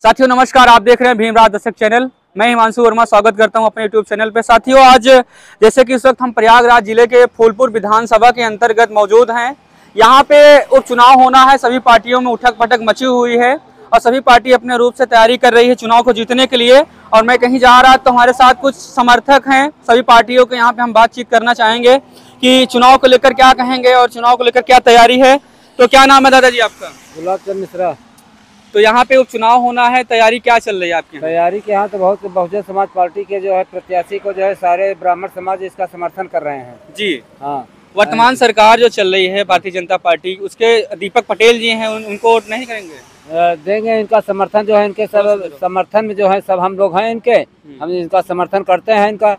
साथियों नमस्कार, आप देख रहे हैं भीमराज दर्शक चैनल। मैं हिमांशु वर्मा स्वागत करता हूं अपने यूट्यूब चैनल पे। साथियों आज जैसे कि इस वक्त हम प्रयागराज जिले के फूलपुर विधानसभा के अंतर्गत मौजूद हैं। यहां पे उपचुनाव होना है, सभी पार्टियों में उठक पटक मची हुई है और सभी पार्टी अपने रूप से तैयारी कर रही है चुनाव को जीतने के लिए। और मैं कहीं जा रहा तो हमारे साथ कुछ समर्थक हैं सभी पार्टियों के, यहाँ पे हम बातचीत करना चाहेंगे कि चुनाव को लेकर क्या कहेंगे और चुनाव को लेकर क्या तैयारी है। तो क्या नाम है दादाजी आपका? गुलाब चंद मिश्रा। तो यहाँ पे उपचुनाव होना है, तैयारी क्या चल रही है आपकी? तैयारी के यहाँ तो बहुत बहुजन समाज पार्टी के जो है प्रत्याशी को जो है सारे ब्राह्मण समाज इसका समर्थन कर रहे हैं जी। हाँ, वर्तमान सरकार जो चल रही है भारतीय जनता पार्टी, उसके दीपक पटेल जी हैं, उनको वोट नहीं करेंगे? देंगे। इनका समर्थन जो है, इनके सब समर्थन में जो है सब हम लोग हैं इनके, हम इनका समर्थन करते हैं। इनका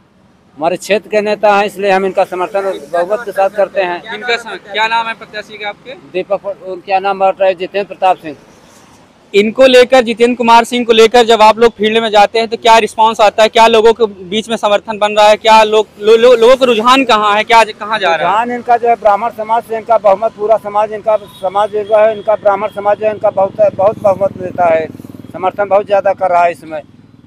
हमारे क्षेत्र के नेता हैं, इसलिए हम इनका समर्थन बहुमत के साथ करते हैं। इनका क्या नाम है प्रत्याशी का आपके? दीपक, क्या नाम बढ़ रहा है? जितेंद्र प्रताप सिंह। इनको लेकर, जितेंद्र कुमार सिंह को लेकर जब आप लोग फील्ड में जाते हैं तो क्या रिस्पांस आता है? क्या लोगों के बीच में समर्थन बन रहा है? क्या लोगों का रुझान कहाँ है? क्या कहाँ जा रहा है? रुझान इनका जो है ब्राह्मण समाज से, इनका बहुमत पूरा समाज, इनका समाज जो है, इनका ब्राह्मण समाज जो है इनका बहुत बहुमत देता है, समर्थन बहुत ज्यादा कर रहा है इसमें।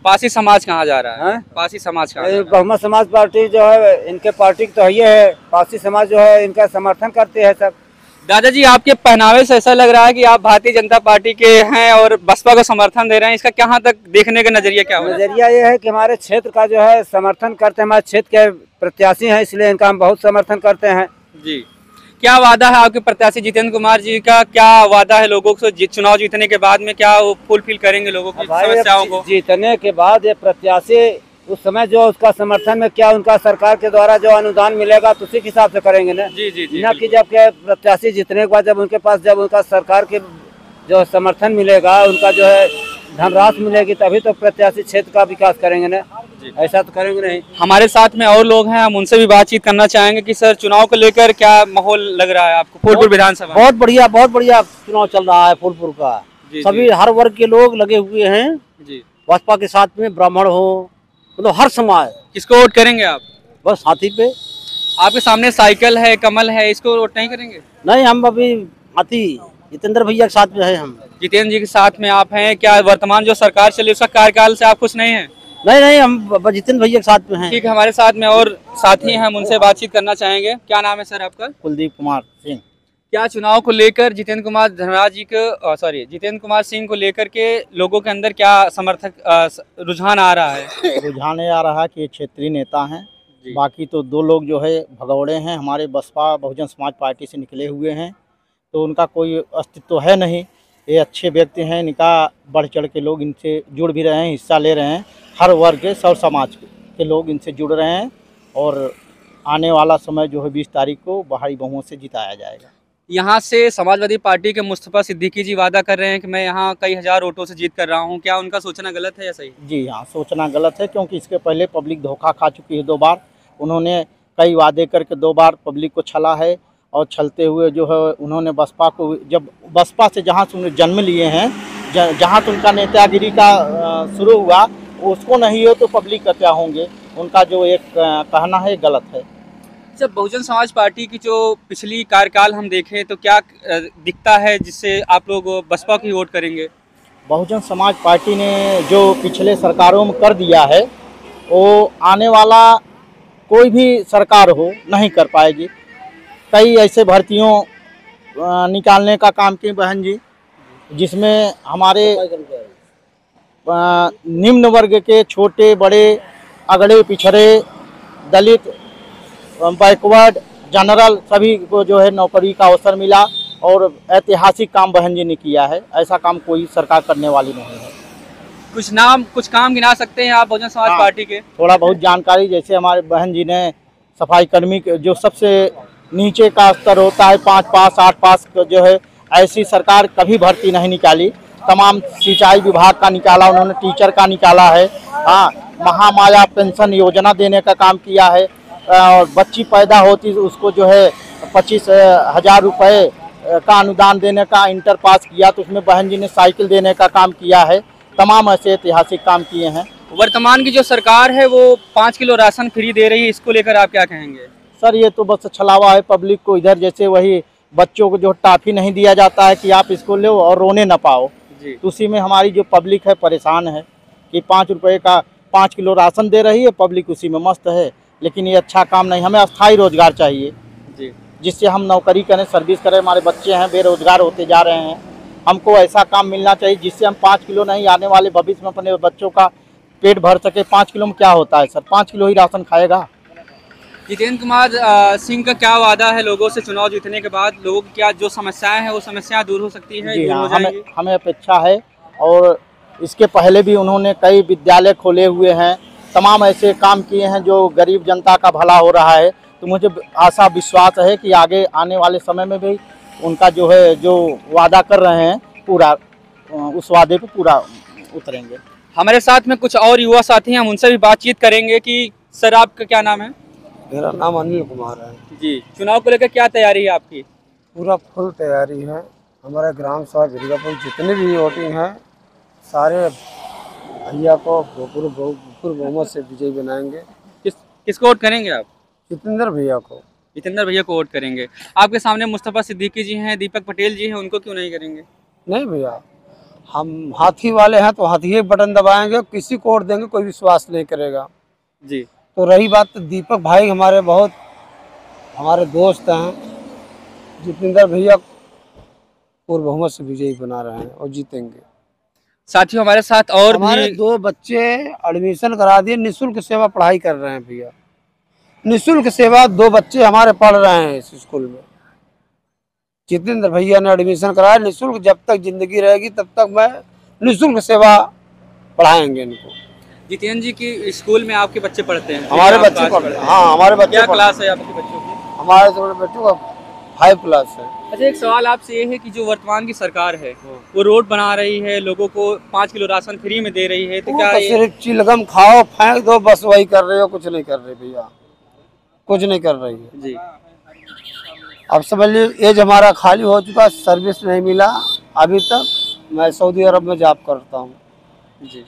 पासी समाज कहाँ जा रहा है? पासी समाज कहाँ? बहुमत समाज पार्टी जो है इनके पार्टी तो ये है, पासी समाज जो है इनका समर्थन करते हैं सब। दादाजी आपके पहनावे से ऐसा लग रहा है कि आप भारतीय जनता पार्टी के हैं और बसपा को समर्थन दे रहे हैं। इसका कहाँ तक देखने का नजरिया क्या होगा? नजरिया ये है कि हमारे क्षेत्र का जो है समर्थन करते हैं, हमारे क्षेत्र के प्रत्याशी हैं, इसलिए इनका हम बहुत समर्थन करते हैं जी। क्या वादा है आपके प्रत्याशी जितेंद्र कुमार जी का? क्या वादा है लोगों को चुनाव जीतने के बाद में? क्या वो फुलफिल करेंगे लोगों की समस्याओं को? जीतने के बाद ये प्रत्याशी उस समय जो उसका समर्थन में क्या उनका सरकार के द्वारा जो अनुदान मिलेगा तो उसी के हिसाब से करेंगे ना। जी ना कि जब के प्रत्याशी जीतने के बाद जब उनके पास जब उनका सरकार के जो समर्थन मिलेगा, उनका जो है धनराशि मिलेगी, तभी तो प्रत्याशी क्षेत्र का विकास करेंगे ना, ऐसा तो करेंगे नहीं। हमारे साथ में और लोग हैं, हम उनसे भी बातचीत करना चाहेंगे कि सर चुनाव को लेकर क्या माहौल लग रहा है आपको फूलपुर विधानसभा? बहुत बढ़िया चुनाव चल रहा है फूलपुर का। सभी हर वर्ग के लोग लगे हुए हैं जी। भाजपा के साथ में, ब्राह्मण हो मतलब हर समाज। किसको वोट करेंगे आप? बस हाथी पे। आपके सामने साइकिल है, कमल है, इसको वोट नहीं करेंगे? नहीं, हम अभी हाथी जितेंद्र भैया के साथ में है। हम जितेंद्र जी के साथ में आप हैं। क्या वर्तमान जो सरकार चली उसका कार्यकाल से आप खुश नहीं है? नहीं, हम जितेंद्र भैया के साथ में हैं। ठीक है, हमारे साथ में और साथी हैं, हम उनसे बातचीत करना चाहेंगे। क्या नाम है सर आपका? कुलदीप कुमार सिंह। क्या चुनाव को लेकर जितेंद्र कुमार सिंह को लेकर के लोगों के अंदर क्या रुझान आ रहा है? रुझान आ रहा है कि ये क्षेत्रीय नेता हैं। बाकी तो दो लोग जो है भगौड़े हैं, हमारे बसपा बहुजन समाज पार्टी से निकले हुए हैं, तो उनका कोई अस्तित्व है नहीं। ये अच्छे व्यक्ति हैं, इनका बढ़ चढ़ के लोग इनसे जुड़ भी रहे हैं, हिस्सा ले रहे हैं। हर वर्ग के, सब समाज के लोग इनसे जुड़ रहे हैं और आने वाला समय जो है 20 तारीख को भारी बहुमत से जिताया जाएगा। यहाँ से समाजवादी पार्टी के मुस्तफा सिद्दीकी जी वादा कर रहे हैं कि मैं यहाँ कई हजार वोटों से जीत कर रहा हूँ। क्या उनका सोचना गलत है या सही? जी हाँ, सोचना गलत है, क्योंकि इसके पहले पब्लिक धोखा खा चुकी है 2 बार। उन्होंने कई वादे करके 2 बार पब्लिक को छला है और छलते हुए जो है उन्होंने बसपा को, जब बसपा से जहाँ से उन्हें जन्म लिए हैं, जहाँ से उनका नेतागिरी का शुरू हुआ, उसको नहीं हो तो पब्लिक का क्या होंगे। उनका जो एक कहना है गलत है। जब बहुजन समाज पार्टी की जो पिछली कार्यकाल हम देखें तो क्या दिखता है जिससे आप लोग बसपा की वोट करेंगे? बहुजन समाज पार्टी ने जो पिछले सरकारों में कर दिया है वो आने वाला कोई भी सरकार हो नहीं कर पाएगी। कई ऐसे भर्तियों निकालने का काम की बहन जी, जिसमें हमारे निम्न वर्ग के छोटे बड़े, अगड़े पिछड़े, दलित, बैकवर्ड, जनरल सभी को जो है नौकरी का अवसर मिला और ऐतिहासिक काम बहन जी ने किया है। ऐसा काम कोई सरकार करने वाली नहीं है। कुछ काम गिना सकते हैं आप बहुजन समाज पार्टी के? थोड़ा बहुत जानकारी, जैसे हमारे बहन जी ने सफाई कर्मी जो सबसे नीचे का स्तर होता है 5 पास 8 पास जो है, ऐसी सरकार कभी भर्ती नहीं निकाली। तमाम सिंचाई विभाग का निकाला उन्होंने, टीचर का निकाला है। हाँ, महामाया पेंशन योजना देने का काम किया है और बच्ची पैदा होती उसको जो है 25,000 रुपये का अनुदान देने का इंटर पास किया, तो उसमें बहन जी ने साइकिल देने का काम किया है। तमाम ऐसे ऐतिहासिक काम किए हैं। वर्तमान की जो सरकार है वो 5 किलो राशन फ्री दे रही है, इसको लेकर आप क्या कहेंगे? सर ये तो बस छलावा है पब्लिक को। इधर जैसे वही बच्चों को जो टॉफी नहीं दिया जाता है कि आप इसको लो और रोने न पाओ, जी। तो उसी में हमारी जो पब्लिक है परेशान है कि 5 रुपए का 5 किलो राशन दे रही है, पब्लिक उसी में मस्त है। लेकिन ये अच्छा काम नहीं, हमें अस्थायी रोजगार चाहिए जी। जिससे हम नौकरी करें, सर्विस करें। हमारे बच्चे हैं बेरोजगार होते जा रहे हैं, हमको ऐसा काम मिलना चाहिए जिससे हम 5 किलो नहीं, आने वाले भविष्य में अपने बच्चों का पेट भर सके। 5 किलो में क्या होता है सर, 5 किलो ही राशन खाएगा। जितेंद्र कुमार सिंह का क्या वादा है लोगों से चुनाव जीतने के बाद? लोगों की क्या जो समस्याएं हैं वो समस्याएं दूर हो सकती है? जी दूर हो हाँ, जाएंगी? हमें अपेक्षा है। और इसके पहले भी उन्होंने कई विद्यालय खोले हुए हैं, तमाम ऐसे काम किए हैं जो गरीब जनता का भला हो रहा है। तो मुझे आशा विश्वास है कि आगे आने वाले समय में भी उनका जो है जो वादा कर रहे हैं पूरा, उस वादे पे पूरा उतरेंगे। हमारे साथ में कुछ और युवा साथी हैं, हम उनसे भी बातचीत करेंगे कि सर आपका क्या नाम है? मेरा नाम अनिल कुमार है जी। चुनाव को लेकर क्या तैयारी है आपकी? पूरा फुल तैयारी है। हमारे ग्राम सभा बिरगापुर जितने भी वोटिंग हैं सारे भैया को भरपूर बहुमत से विजयी बनाएंगे। किसको वोट करेंगे आप? जितेंद्र भैया को। जितेंद्र भैया को वोट करेंगे। आपके सामने मुस्तफा सिद्दीकी जी हैं, दीपक पटेल जी हैं, उनको क्यों नहीं करेंगे? नहीं भैया, हम हाथी वाले हैं तो हाथी एक बटन दबाएंगे, किसी को वोट देंगे कोई विश्वास नहीं करेगा जी। तो रही बात दीपक भाई हमारे बहुत हमारे दोस्त हैं, जितेंद्र भैया पूर्ण बहुमत से विजयी बना रहे हैं और जीतेंगे। साथियों हमारे साथ और हमारे भी 2 बच्चे एडमिशन करा दिए, निःशुल्क सेवा पढ़ाई कर रहे हैं भैया। निःशुल्क सेवा 2 बच्चे हमारे पढ़ रहे हैं इस स्कूल में। जितेंद्र भैया ने एडमिशन कराया निःशुल्क, जब तक जिंदगी रहेगी तब तक मैं निःशुल्क सेवा पढ़ाएंगे इनको। जितेंद्र जी की स्कूल में आपके बच्चे पढ़ते हैं? हमारे बच्चे पढ़ते हैं। हाँ, हमारे बच्चे क्या क्लास है आपके बच्चों की? हमारे बच्चों का 5 क्लास है। अच्छा, एक सवाल आपसे ये है कि जो वर्तमान की सरकार है वो रोड बना रही है, लोगों को 5 किलो राशन फ्री में दे रही है, तो क्या ये सिर्फ चिलगम खाओ फेंक दो, बस वही कर रहे हो, कुछ नहीं कर रहे भैया, कुछ नहीं कर रही है जी। अब समझ लीजिए एज हमारा खाली हो चुका, सर्विस नहीं मिला अभी तक। मैं सऊदी अरब में जॉब करता हूँ जी।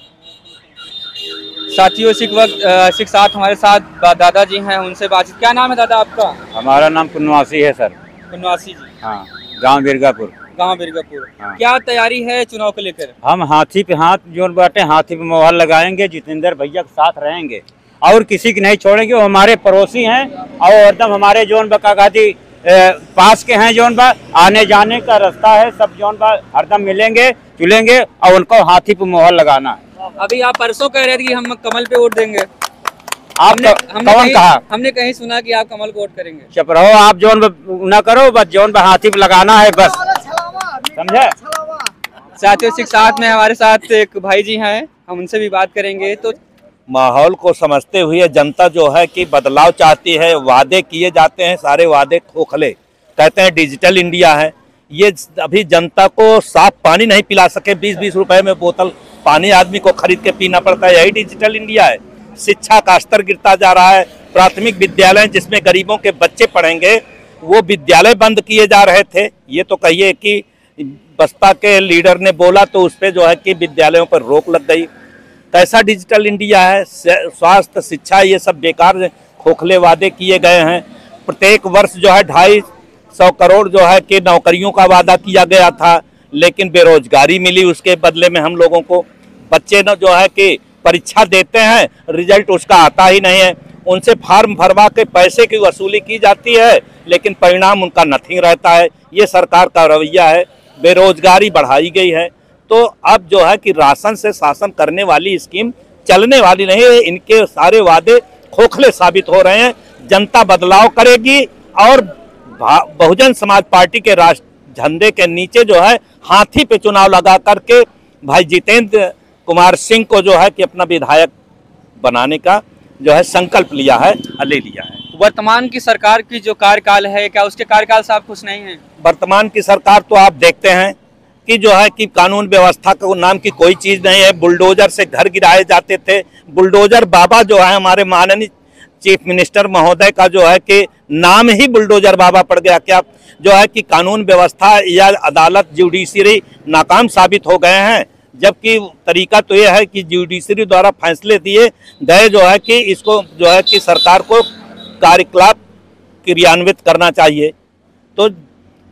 साथियों इसी साथ हमारे साथ दादाजी हैं, उनसे बातचीत। क्या नाम है दादा आपका? हमारा नाम कुनवासी है सर। कुनवासी जी। हाँ, गांव बिरगापुर। गांव बिरगापुर। हाँ। क्या तैयारी है चुनाव को लेकर? हम हाथी पे हाथ जोड़ बाटे, हाथी पे मोहर लगाएंगे, जितेंद्र भैया के साथ रहेंगे और किसी की नहीं छोड़ेंगे। वो हमारे पड़ोसी हैं और एकदम हमारे जोन बकागादी पास के हैं, जोन बा आने जाने का रास्ता है, सब जोन बा हरदम मिलेंगे जुलेंगे और उनको हाथी पे मोहर लगाना है। अभी आप परसों कह रहे थे कि हम कमल पे वोट देंगे। आपने कौन कहा? हमने कहीं सुना कि आप कमल को वोट करेंगे। चुप रहो आप, जोन न करो, बस जोन बा हाथी पे लगाना है बस, समझे? साथियों इसी साथ में हमारे साथ एक भाई जी हैं, हम उनसे भी बात करेंगे। तो माहौल को समझते हुए जनता जो है कि बदलाव चाहती है, वादे किए जाते हैं, सारे वादे खोखले, कहते हैं डिजिटल इंडिया है। ये अभी जनता को साफ पानी नहीं पिला सके, 20-20 रुपए में बोतल पानी आदमी को खरीद के पीना पड़ता है, यही डिजिटल इंडिया है। शिक्षा का स्तर गिरता जा रहा है। प्राथमिक विद्यालय जिसमें गरीबों के बच्चे पढ़ेंगे वो विद्यालय बंद किए जा रहे थे। ये तो कहिए कि बसपा के लीडर ने बोला तो उस पर जो है कि विद्यालयों पर रोक लग गई। कैसा डिजिटल इंडिया है? स्वास्थ्य, शिक्षा, ये सब बेकार खोखले वादे किए गए हैं। प्रत्येक वर्ष जो है 250 करोड़ जो है कि नौकरियों का वादा किया गया था, लेकिन बेरोजगारी मिली उसके बदले में हम लोगों को। बच्चे न जो है कि परीक्षा देते हैं, रिजल्ट उसका आता ही नहीं है। उनसे फार्म भरवा के पैसे की वसूली की जाती है, लेकिन परिणाम उनका नथिंग रहता है। ये सरकार का रवैया है। बेरोजगारी बढ़ाई गई है। तो अब जो है कि राशन से शासन करने वाली स्कीम चलने वाली नहीं है। इनके सारे वादे खोखले साबित हो रहे हैं। जनता बदलाव करेगी और बहुजन समाज पार्टी के राष्ट्र झंडे के नीचे जो है हाथी पे चुनाव लगा करके भाई जितेंद्र कुमार सिंह को जो है कि अपना विधायक बनाने का जो है संकल्प लिया है, ले लिया है। वर्तमान की सरकार की जो कार्यकाल है, क्या उसके कार्यकाल से आप खुश नहीं हैं? वर्तमान की सरकार तो आप देखते हैं कि जो है कि कानून व्यवस्था को नाम की कोई चीज नहीं है। बुलडोजर से घर गिराए जाते थे। बुलडोजर बाबा जो है हमारे माननीय चीफ मिनिस्टर महोदय का जो है कि नाम ही बुलडोजर बाबा पड़ गया। क्या जो है कि कानून व्यवस्था या अदालत, जुडिशरी नाकाम साबित हो गए हैं, जबकि तरीका तो यह है कि जुडिशरी द्वारा फैसले दिए गए जो है कि इसको जो है कि सरकार को कार्यकलाप क्रियान्वित करना चाहिए। तो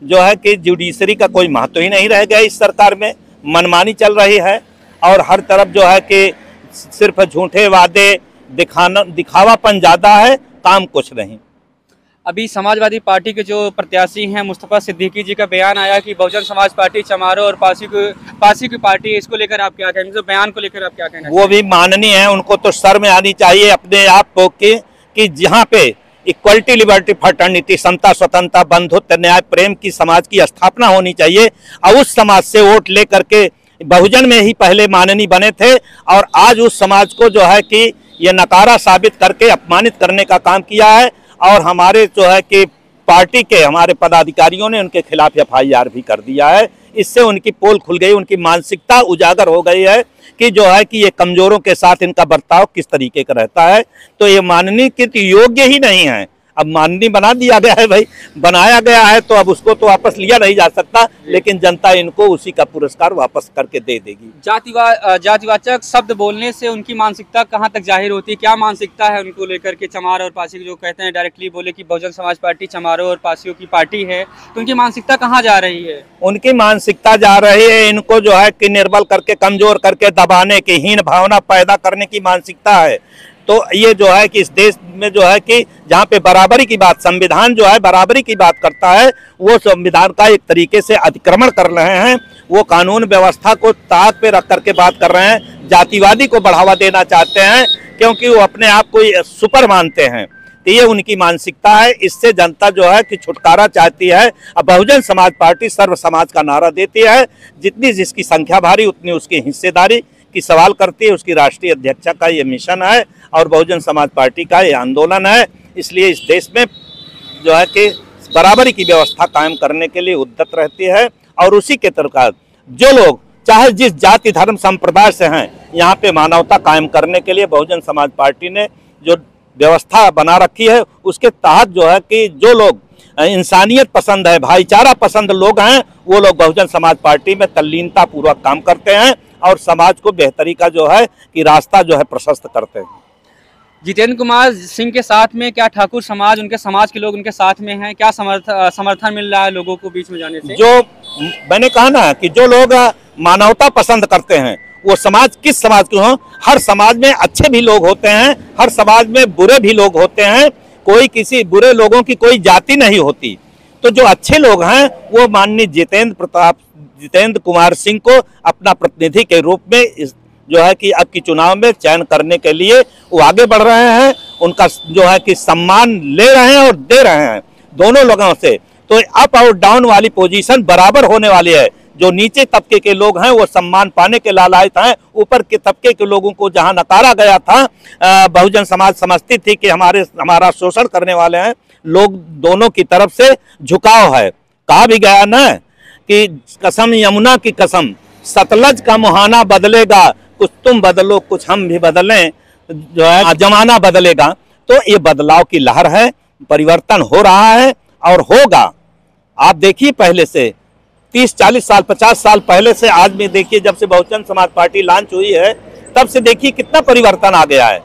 जो है कि जुडिशरी का कोई महत्व ही नहीं रह गया इस सरकार में। मनमानी चल रही है और हर तरफ जो है कि सिर्फ झूठे वादे, दिखावापन ज़्यादा है, काम कुछ नहीं। अभी समाजवादी पार्टी के जो प्रत्याशी हैं मुस्तफ़ा सिद्दीकी जी का बयान आया कि बहुजन समाज पार्टी चमारो और पासी की पार्टी है, इसको लेकर आप क्या कहेंगे? तो बयान को लेकर आप क्या कहना? वो भी माननीय है, उनको तो शर्म आनी चाहिए अपने आप को कि जहाँ पे इक्वलिटी, लिबर्टी, फर्टर्निटी, समता, स्वतंत्रता, बंधुत्व, न्याय, प्रेम की समाज की स्थापना होनी चाहिए और उस समाज से वोट लेकर के बहुजन में ही पहले माननीय बने थे और आज उस समाज को जो है कि ये नकारा साबित करके अपमानित करने का काम किया है और हमारे जो है कि पार्टी के हमारे पदाधिकारियों ने उनके खिलाफ FIR भी कर दिया है। इससे उनकी पोल खुल गई, उनकी मानसिकता उजागर हो गई है कि जो है कि ये कमजोरों के साथ इनका बर्ताव किस तरीके का रहता है। तो ये माननीय के योग्य ही नहीं है। अब माननीय बना दिया गया है, भाई बनाया गया है तो अब उसको तो वापस लिया नहीं जा सकता, लेकिन जनता इनको उसी का पुरस्कार वापस करके दे देगी। जातिवाचक शब्द बोलने से उनकी मानसिकता कहाँ तक जाहिर होती है? क्या मानसिकता है उनको लेकर के? चमार और पासी जो कहते हैं डायरेक्टली बोले कि बहुजन समाज पार्टी चमारों और पासियों की पार्टी है, तो उनकी मानसिकता कहाँ जा रही है? उनकी मानसिकता जा रही है, इनको जो है कि निर्बल करके, कमजोर करके, दबाने की, हीन भावना पैदा करने की मानसिकता है। तो ये जो है कि इस देश में जो है कि जहाँ पे बराबरी की बात, संविधान जो है बराबरी की बात करता है, वो संविधान का एक तरीके से अतिक्रमण कर रहे हैं। वो कानून व्यवस्था को ताक पे रख करके बात कर रहे हैं, जातिवादी को बढ़ावा देना चाहते हैं क्योंकि वो अपने आप को सुपर मानते हैं। तो ये उनकी मानसिकता है, इससे जनता जो है कि छुटकारा चाहती है। अब बहुजन समाज पार्टी सर्व समाज का नारा देती है, जितनी जिसकी संख्या भारी उतनी उसकी हिस्सेदारी की सवाल करती है। उसकी राष्ट्रीय अध्यक्षा का ये मिशन है और बहुजन समाज पार्टी का ये आंदोलन है। इसलिए इस देश में जो है कि बराबरी की व्यवस्था कायम करने के लिए उद्यत रहती है और उसी के तरफ जो लोग चाहे जिस जाति, धर्म, संप्रदाय से हैं, यहाँ पे मानवता कायम करने के लिए बहुजन समाज पार्टी ने जो व्यवस्था बना रखी है उसके तहत जो है कि जो लोग इंसानियत पसंद है, भाईचारा पसंद लोग हैं, वो लोग बहुजन समाज पार्टी में तल्लीनता पूर्वक काम करते हैं और समाज को बेहतरी का जो है कि रास्ता जो है प्रशस्त करते हैं। जितेंद्र कुमार सिंह के साथ में क्या ठाकुर समाज, उनके समाज के लोग उनके साथ में हैं? क्या समर्थन मिल रहा है लोगों को बीच में जाने से? जो मैंने कहा ना कि जो लोग मानवता पसंद करते हैं वो समाज किस समाज के हों, हर समाज में अच्छे भी लोग होते हैं, हर समाज में बुरे भी लोग होते हैं, कोई किसी बुरे लोगों की कोई जाति नहीं होती। तो जो अच्छे लोग हैं वो माननीय जितेंद्र कुमार सिंह को अपना प्रतिनिधि के रूप में इस जो है कि अब की चुनाव में चयन करने के लिए वो आगे बढ़ रहे हैं। उनका जो है कि सम्मान ले रहे हैं और दे रहे हैं दोनों लोगों से। तो अप और डाउन वाली पोजीशन बराबर होने वाली है। जो नीचे तबके के लोग हैं वो सम्मान पाने के लालायत हैं, ऊपर के तबके के लोगों को जहां नकारा गया था, बहुजन समाज समझती थी कि हमारा शोषण करने वाले हैं लोग, दोनों की तरफ से झुकाव है। कहा भी गया ना कि कसम यमुना की कसम, सतलज का मुहाना बदलेगा, कुछ तुम बदलो कुछ हम भी बदलें, जो है जमाना बदलेगा। तो ये बदलाव की लहर है, परिवर्तन हो रहा है और होगा। आप देखिए पहले से 30-40 साल 50 साल पहले से आज में देखिए, जब से बहुजन समाज पार्टी लॉन्च हुई है तब से देखिए कितना परिवर्तन आ गया है,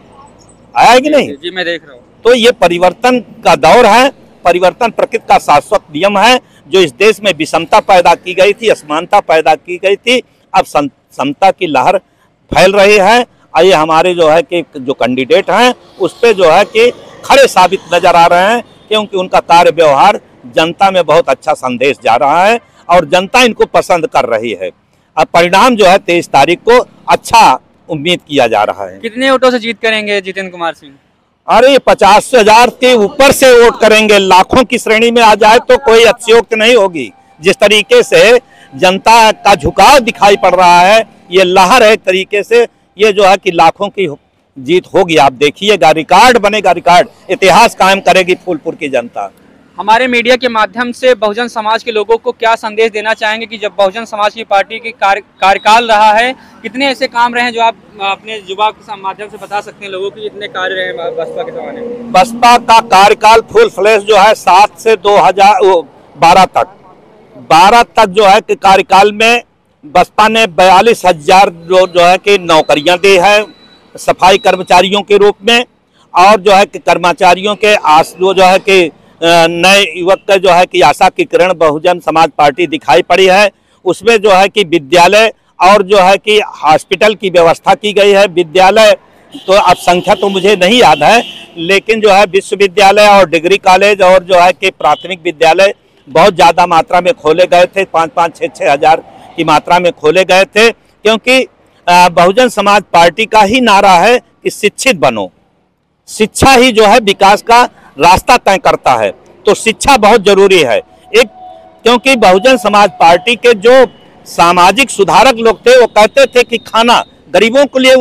आया कि नहीं? जी मैं देख रहा हूँ। तो ये परिवर्तन का दौर है, परिवर्तन प्रकृति का शाश्वत नियम है। जो इस देश में विषमता पैदा की गई थी, असमानता पैदा की गई थी, अब समता की लहर फैल रही है। और ये हमारे जो है कि जो कैंडिडेट हैं उस पे जो है कि खरे साबित नजर आ रहे हैं, क्योंकि उनका कार्य व्यवहार जनता में बहुत अच्छा संदेश जा रहा है और जनता इनको पसंद कर रही है। अब परिणाम जो है 23 तारीख को अच्छा उम्मीद किया जा रहा है। कितने वोटों से जीत करेंगे जितेंद्र कुमार सिंह? अरे 50,000 के ऊपर से वोट करेंगे, लाखों की श्रेणी में आ जाए तो कोई अतिशयोक्ति नहीं होगी। जिस तरीके से जनता का झुकाव दिखाई पड़ रहा है, ये लहर है एक तरीके से, ये जो है कि लाखों की जीत होगी। आप देखिएगा, रिकॉर्ड बनेगा, रिकॉर्ड, इतिहास कायम करेगी फूलपुर की जनता। हमारे मीडिया के माध्यम से बहुजन समाज के लोगों को क्या संदेश देना चाहेंगे कि जब बहुजन समाज की पार्टी की कार्यकाल रहा है, कितने ऐसे काम रहे हैं जो आप अपने युवा के माध्यम से बता सकते हैं लोगों की, इतने कार्य रहे हैं बसपा के जमाने में? बसपा का कार्यकाल फुल फ्लैश जो है 7 से 2012 तक जो है कि कार्यकाल में बसपा ने 42,000 जो है कि नौकरियां दी है सफाई कर्मचारियों के रूप में, और जो है कि कर्मचारियों के जो है कि नए युवक का जो है कि आशा की किरण बहुजन समाज पार्टी दिखाई पड़ी है। उसमें जो है कि विद्यालय और जो है कि हॉस्पिटल की व्यवस्था की गई है। विद्यालय तो अब संख्या तो मुझे नहीं याद है, लेकिन जो है विश्वविद्यालय और डिग्री कॉलेज और जो है कि प्राथमिक विद्यालय बहुत ज़्यादा मात्रा में खोले गए थे। 5-5, 6-6 हज़ार की मात्रा में खोले गए थे, क्योंकि बहुजन समाज पार्टी का ही नारा है कि शिक्षित बनो। शिक्षा ही जो है विकास का रास्ता तय करता है, तो शिक्षा बहुत जरूरी है। क्योंकि बहुजन समाज पार्टी के जो सामाजिक सुधारक लोग थे वो कहते थे कि खाना गरीबों के लिए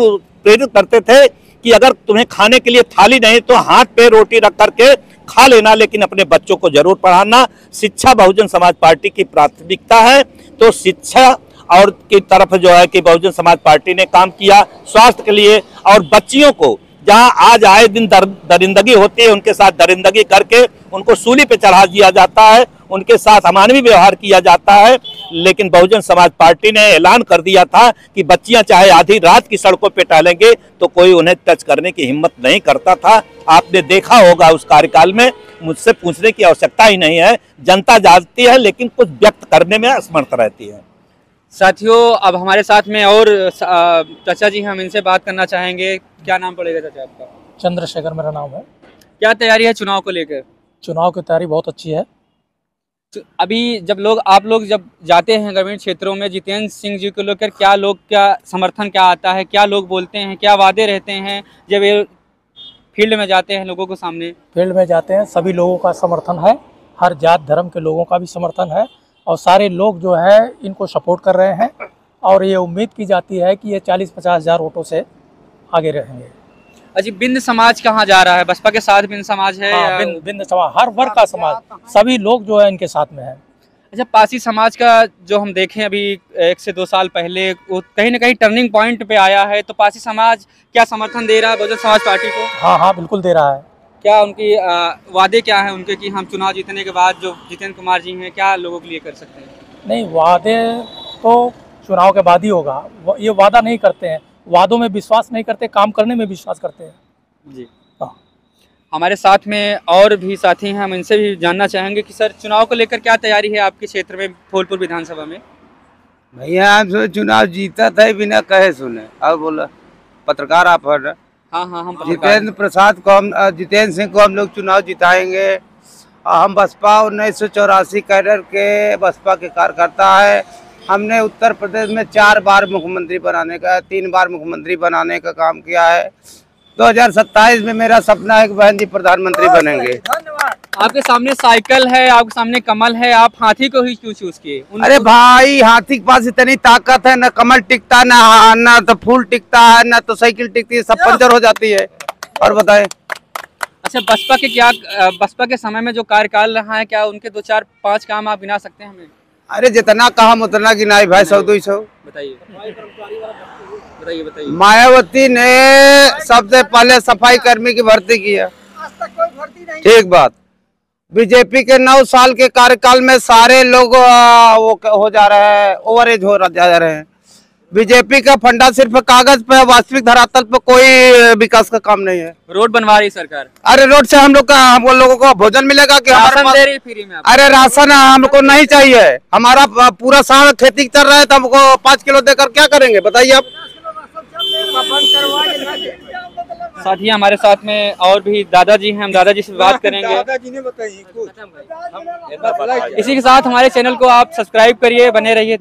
प्रेरित करते थे कि अगर तुम्हें खाने के लिए थाली नहीं तो हाथ पे रोटी रख करके खा लेना, लेकिन अपने बच्चों को जरूर पढ़ाना। शिक्षा बहुजन समाज पार्टी की प्राथमिकता है, तो शिक्षा और की तरफ जो है कि बहुजन समाज पार्टी ने काम किया। स्वास्थ्य के लिए और बच्चियों को जहां आज आए दिन दरिंदगी होती है, उनके साथ दरिंदगी करके उनको सूली पे चढ़ा दिया जाता है, उनके साथ अमानवीय व्यवहार किया जाता है। लेकिन बहुजन समाज पार्टी ने ऐलान कर दिया था कि बच्चियां चाहे आधी रात की सड़कों पे टहलेंगे तो कोई उन्हें टच करने की हिम्मत नहीं करता था। आपने देखा होगा उस कार्यकाल में, मुझसे पूछने की आवश्यकता ही नहीं है। जनता जानती है, लेकिन कुछ व्यक्त करने में असमर्थ रहती है। साथियों, अब हमारे साथ में और चाचा जी, हम इनसे बात करना चाहेंगे। क्या नाम पड़ेगा चाचा आपका? चंद्रशेखर मेरा नाम है। क्या तैयारी है चुनाव को लेकर? चुनाव की तैयारी बहुत अच्छी है। अभी जब आप लोग जब जाते हैं ग्रामीण क्षेत्रों में, जितेंद्र सिंह जी को लेकर क्या समर्थन क्या आता है, क्या लोग बोलते हैं, क्या वादे रहते हैं जब ये फील्ड में जाते हैं लोगों को सामने? फील्ड में जाते हैं, सभी लोगों का समर्थन है, हर जात धर्म के लोगों का भी समर्थन है, और सारे लोग जो है इनको सपोर्ट कर रहे हैं, और ये उम्मीद की जाती है कि ये 40-50 हज़ार वोटों से आगे रहेंगे। अजी, बिंद समाज कहाँ जा रहा है? बसपा के साथ बिंद समाज है? हाँ, बिंद समाज, हर वर्ग का समाज, सभी लोग जो है इनके साथ में है। अच्छा, पासी समाज का जो हम देखें अभी 1 से 2 साल पहले, वो कहीं ना कहीं टर्निंग पॉइंट पे आया है, तो पासी समाज क्या समर्थन दे रहा है बहुजन समाज पार्टी को? हाँ, बिल्कुल दे रहा है। क्या उनकी वादे क्या है उनके कि हम चुनाव जीतने के बाद जो जितेंद्र कुमार जी हैं क्या लोगों के लिए कर सकते हैं? नहीं, वादे तो चुनाव के बाद ही होगा। ये वादा नहीं करते हैं, वादों में विश्वास नहीं करते, काम करने में विश्वास करते हैं जी। हमारे साथ में और भी साथी हैं, हम इनसे भी जानना चाहेंगे कि सर, चुनाव को लेकर क्या तैयारी है आपके क्षेत्र में, फूलपुर विधानसभा में? भैया आप चुनाव जीता था बिना कहे सुने। अब बोला पत्रकार आप हर। हाँ, हम जितेंद्र सिंह को हम लोग चुनाव जिताएंगे। हम बसपा 1984 कैडर के बसपा के कार्यकर्ता है। हमने उत्तर प्रदेश में 4 बार मुख्यमंत्री बनाने का, 3 बार मुख्यमंत्री बनाने का काम किया है। 2027 में मेरा सपना है कि बहन जी प्रधानमंत्री बनेंगे। आपके सामने साइकिल है, आपके सामने कमल है, आप हाथी को ही क्यों चूज किए? अरे भाई, हाथी के पास इतनी ताकत है, न कमल टिकता, न तो फूल टिकता है, न तो साइकिल टिकती है, सब पंचर हो जाती है। और बताए। अच्छा, बसपा के समय में जो कार्यकाल रहा है, क्या उनके 2, 4, 5 काम आप गिना सकते हैं हमें? अरे जितना कहा उतना गिनाई भाई, 100-200। बताइए। मायावती ने सबसे पहले सफाई कर्मी की भर्ती किया। ठीक बात। बीजेपी के 9 साल के कार्यकाल में सारे लोग वो हो जा रहे हैं, ओवरेज हो जा रहे हैं। बीजेपी का फंडा सिर्फ कागज पे, वास्तविक धरातल पे कोई विकास का काम नहीं है। रोड बनवा रही सरकार। अरे रोड से हम लोगों को भोजन मिलेगा कि राशन दे रही फ्री में? अरे राशन हमको नहीं चाहिए, हमारा पूरा साल खेती चल रहा है, तो हमको 5 किलो देकर क्या करेंगे बताइए आप। साथ ही हमारे साथ में और भी दादाजी हैं, हम दादाजी से बात करेंगे। दादाजी ने बताइए कुछ। इसी के साथ हमारे चैनल को आप सब्सक्राइब करिए, बने रहिए।